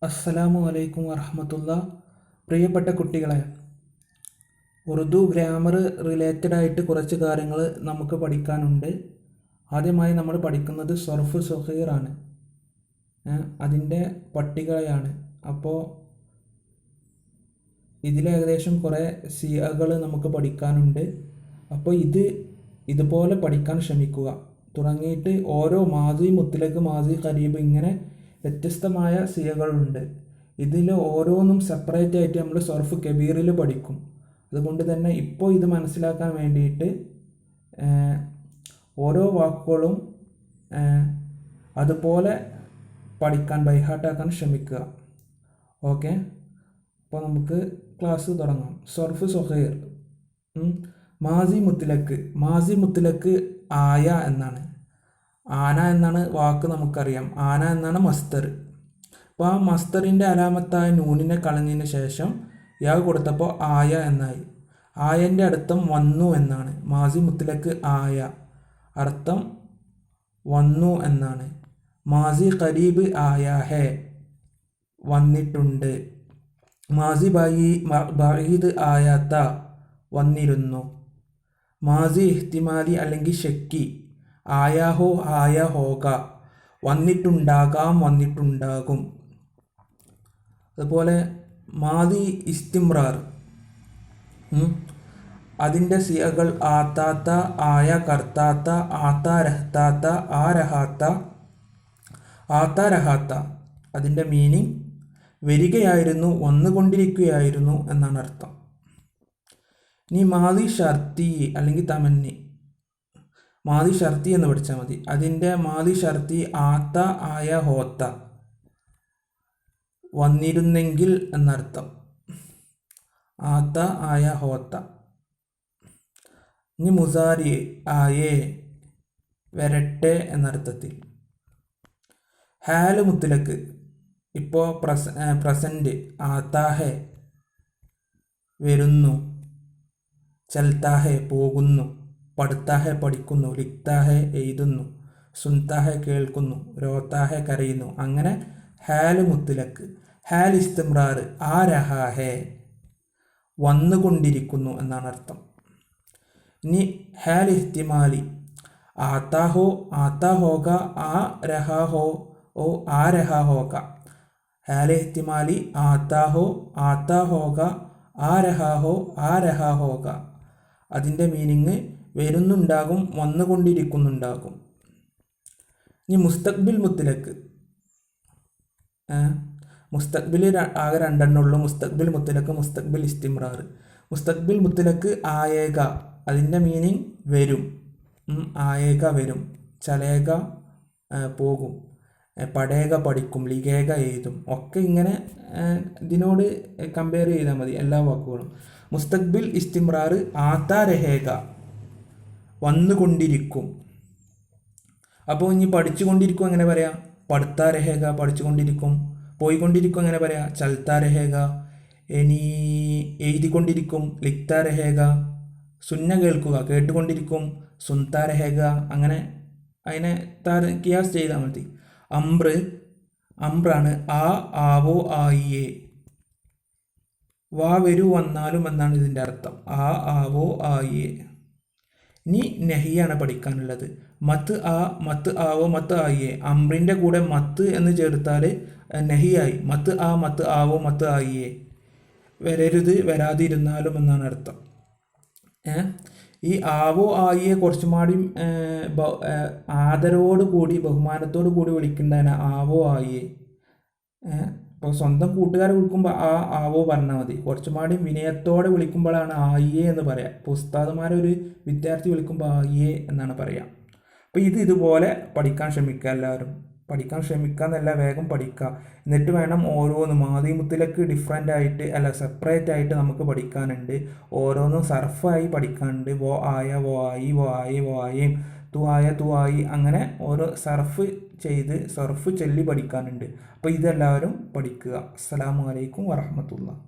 അസ്സലാമു അലൈക്കും വറഹ്മത്തുള്ളാ. പ്രിയപ്പെട്ട കുട്ടികളെ, ഉറുദു ഗ്രാമർ റിലേറ്റഡ് ആയിട്ട് കുറച്ച് കാര്യങ്ങൾ നമുക്ക് പഠിക്കാനുണ്ട്. ആദ്യമായി നമ്മൾ പഠിക്കുന്നത് സർഫ് സ്വഗീർ ആണ്. അതിൻ്റെ പട്ടികയാണ്. അപ്പോൾ ഇതിലേകദേശം കുറേ സിയകൾ നമുക്ക് പഠിക്കാനുണ്ട്. അപ്പോൾ ഇതുപോലെ പഠിക്കാൻ ശ്രമിക്കുക. തുടങ്ങിയിട്ട് ഓരോ മാസി, മുത്തലഖ്, മാസി, ഖരീബ് ഇങ്ങനെ വ്യത്യസ്തമായ സിയകളുണ്ട്. ഇതിൽ ഓരോന്നും സെപ്പറേറ്റ് ആയിട്ട് നമ്മൾ സർഫ് കബീറിൽ പഠിക്കും. അതുകൊണ്ട് തന്നെ ഇപ്പോൾ ഇത് മനസ്സിലാക്കാൻ വേണ്ടിയിട്ട് ഓരോ വാക്കുകളും അതുപോലെ പഠിക്കാൻ ബൈഹാർട്ടാക്കാൻ ശ്രമിക്കുക. ഓക്കെ, അപ്പോൾ നമുക്ക് ക്ലാസ് തുടങ്ങാം. സർഫ് സ്വഗീർ. മാസി മുത്തലഖ്. മാസി മുത്തലഖ് ആയ എന്നാണ്. ആന എന്നാണ് വാക്ക് നമുക്കറിയാം. ആന എന്നാണ് മസ്തർ. അപ്പോൾ ആ മസ്തറിൻ്റെ അലാമത്തായ നൂനിനെ കളഞ്ഞതിന് ശേഷം യാ കൊടുത്തപ്പോൾ ആയ എന്നായി. ആയൻ്റെ അർത്ഥം വന്നു എന്നാണ്. മാസി മുത്തലഖ് ആയ അർത്ഥം വന്നു എന്നാണ്. മാസി ഖരീബ് ആയ ഹേ വന്നിട്ടുണ്ട്. മാസി ബഈദ് ആയാത്ത വന്നിരുന്നു. മാസി ഇഹ്തിമാലി അല്ലെങ്കിൽ ഷക്കി ആയാഹോ ആയ ഹോക വന്നിട്ടുണ്ടാകാം വന്നിട്ടുണ്ടാകും. അതുപോലെ മാദി ഇസ്തിമ്രാർ. അതിൻ്റെ സിയകൾ ആത്താത്ത, ആയ കർത്താത്ത, ആത്താ രഹ്താത്ത, ആ രഹാത്ത, ആത്താ രഹാത്ത. അതിൻ്റെ മീനിങ് വരികയായിരുന്നു, വന്നുകൊണ്ടിരിക്കുകയായിരുന്നു എന്നാണ് അർത്ഥം. ഇനി മാദി ഷർത്തി അല്ലെങ്കിൽ തമന്നി. മാദി ഷർത്തി എന്ന് പഠിച്ചാൽ മതി. അതിൻ്റെ മാദി ഷർത്തി ആത്ത, ആയ ഹോത്ത വന്നിരുന്നെങ്കിൽ എന്നർത്ഥം. ആത്ത, ആയ ഹോത്ത. ഇനി മുസാരി ആയേ വരട്ടെ എന്നർത്ഥത്തിൽ. ഹാല് മുത്തലഖ്. ഇപ്പോൾ പ്രസൻറ്റ് ആത്താഹെ വരുന്നു, ചൽത്താഹെ പോകുന്നു, പഠിത്താഹെ പഠിക്കുന്നു, ലിഖ്താഹെ എഴുതുന്നു, സുൻതാഹെ കേൾക്കുന്നു, രോത്താഹെ കരയുന്നു. അങ്ങനെ ഹാല് മുത്തലഖ്. ഹാൽ ഇസ്തിമ്രാർ ആ രഹാഹെ വന്നുകൊണ്ടിരിക്കുന്നു എന്നാണ് അർത്ഥം. ഇനി ഹാൽ ഇഹ്തിമാലി ആത്താഹോ ആത്താ ഹോക ആ രഹാഹോ ഓ ആ രഹാ ഹോക. ഹാൽ ഇഹ്തിമാലി ആത്താഹോ ആത്താ ഹോക ആ രഹാഹോ ആ രഹാ ഹോക. അതിൻ്റെ മീനിങ് വരുന്നുണ്ടാകും, വന്നുകൊണ്ടിരിക്കുന്നുണ്ടാകും. ഇനി മുസ്തഖ്ബിൽ മുത്തലഖ്. മുസ്തഖ്ബിൽ ആകെ രണ്ടെണ്ണമുള്ളൂ. മുസ്തഖ്ബിൽ മുത്തലഖ്, മുസ്തഖ്ബിൽ ഇസ്തിമ്രാർ. മുസ്തഖ്ബിൽ മുത്തലഖ് ആയേക. അതിൻ്റെ മീനിങ് വരും. ആയേക വരും, ചലേക പോകും, പഠേക പഠിക്കും, ലിഖേക എഴുതും. ഒക്കെ ഇങ്ങനെ ഇതിനോട് കമ്പയർ ചെയ്താൽ മതി എല്ലാ വാക്കുകളും. മുസ്തഖ്ബിൽ ഇസ്തിമ്രാർ ആത്താ രഹേക വന്നുകൊണ്ടിരിക്കും. അപ്പോൾ ഇനി പഠിച്ചുകൊണ്ടിരിക്കും എങ്ങനെ പറയാം? പഠിത്താ രഹേക പഠിച്ചുകൊണ്ടിരിക്കും. പോയിക്കൊണ്ടിരിക്കും എങ്ങനെ പറയാം? ചൽത്താ രഹേക. ഇനി എഴുതിക്കൊണ്ടിരിക്കും ലിഖ്താ രഹേക. സുന്ന കേൾക്കുക കേട്ടുകൊണ്ടിരിക്കും സുൻതാ രഹേക. അങ്ങനെ അതിനെ കിയാസ് ചെയ്താൽ മതി. അംറാണ് ആ ആവോ ആയിയേ. വാ വരൂ വന്നാലും എന്നാണ് ഇതിൻ്റെ അർത്ഥം. ആ ആവോ ആയിയേ. ഇനി നഹിയാണ് പഠിക്കാനുള്ളത്. മത്ത് ആ മത്ത് ആവോ മത്ത് ആയിയേ. അംറിൻ്റെ കൂടെ മത്ത് എന്ന് ചേർത്താൽ നഹിയായി. മത്ത് ആ മത്ത് ആവോ മത്ത് ആയിയേ. വരരുത് വരാതിരുന്നാലും എന്നാണ് അർത്ഥം. ഈ ആവോ ആയിയെ കുറച്ചും കൂടി ആദരവോട് കൂടി ബഹുമാനത്തോടു കൂടി വിളിക്കേണ്ടതിന് ആവോ ആയിയെ. ഇപ്പോൾ സ്വന്തം കൂട്ടുകാരെ വിളിക്കുമ്പോൾ ആ ആവോ പറഞ്ഞാൽ മതി. കുറച്ചും കൂടി വിനയത്തോടെ വിളിക്കുമ്പോഴാണ് ആയിയെ എന്ന് പറയാം. ഇപ്പോൾ ഉസ്താദുമാരെ ഒരു വിദ്യാർത്ഥി വിളിക്കുമ്പോൾ ആയിയെ എന്നാണ് പറയുക. അപ്പോൾ ഇതുപോലെ പഠിക്കാൻ ശ്രമിക്കുക. എല്ലാവരും പഠിക്കാൻ ശ്രമിക്കുക എന്നല്ല, വേഗം പഠിക്കുക. എന്നിട്ട് വേണം ഓരോന്നും. മാദി മുത്തലഖ് ഡിഫറെൻ്റ് ആയിട്ട് അല്ല സെപ്പറേറ്റ് ആയിട്ട് നമുക്ക് പഠിക്കാനുണ്ട്. ഓരോന്നും സർഫായി പഠിക്കാനുണ്ട്. വോ ആയ വോ ആയി, വോ ആയി വോ ആയും, തു ആയ തു ആയി, അങ്ങനെ ഓരോ സർഫ് ചെയ്ത് സർഫ് ചൊല്ലി പഠിക്കാനുണ്ട്. അപ്പോൾ ഇതെല്ലാവരും പഠിക്കുക. അസ്സലാമു അലൈക്കും വറഹ്മത്തുള്ളാഹി.